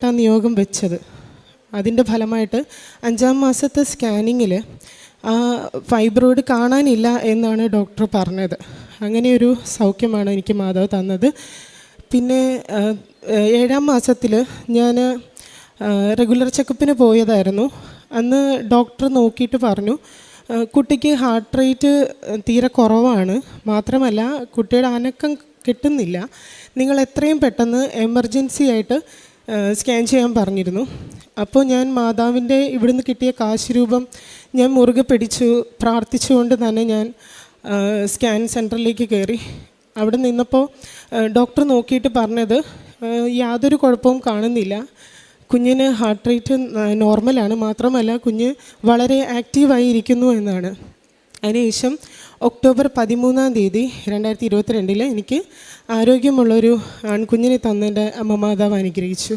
നിയോഗം വെച്ചത്. അതിൻ്റെ ഫലമായിട്ട് 5-ാം മാസത്തെ സ്കാനിങ്ങിൽ ഫൈബ്രോയിഡ് കാണാനില്ല എന്നാണ് ഡോക്ടർ പറഞ്ഞത്. അങ്ങനെയൊരു സൗഖ്യമാണ് എനിക്ക് മാതാവ് തന്നത്. പിന്നെ 7-ാം മാസത്തിൽ ഞാൻ റെഗുലർ ചെക്കപ്പിന് പോയതായിരുന്നു. അന്ന് ഡോക്ടർ നോക്കിയിട്ട് പറഞ്ഞു, കുട്ടിക്ക് ഹാർട്ട് റേറ്റ് തീരെ കുറവാണ്, മാത്രമല്ല കുട്ടിയുടെ അനക്കം കിട്ടുന്നില്ല, നിങ്ങൾ എത്രയും പെട്ടെന്ന് എമർജൻസി ആയിട്ട് സ്കാൻ ചെയ്യാൻ പറഞ്ഞിരുന്നു. അപ്പോൾ ഞാൻ മാതാവിൻ്റെ ഇവിടുന്ന് കിട്ടിയ കാശ് രൂപം ഞാൻ മുറുകെ പിടിച്ചു. പ്രാർത്ഥിച്ചുകൊണ്ട് തന്നെ ഞാൻ സ്കാൻ സെൻറ്ററിലേക്ക് കയറി. അവിടെ നിന്നപ്പോൾ ഡോക്ടർ നോക്കിയിട്ട് പറഞ്ഞത് യാതൊരു കുഴപ്പവും കാണുന്നില്ല, കുഞ്ഞിന് ഹാർട്ട് റേറ്റ് നോർമലാണ്, മാത്രമല്ല കുഞ്ഞ് വളരെ ആക്റ്റീവായി ഇരിക്കുന്നു എന്നാണ്. അതിനുശേഷം ഒക്ടോബർ 13-ാം തീയതി 2022 എനിക്ക് ആരോഗ്യമുള്ളൊരു ആൺകുഞ്ഞിനെ തന്നെൻ്റെ അമ്മ മാതാവ് അനുഗ്രഹിച്ചു.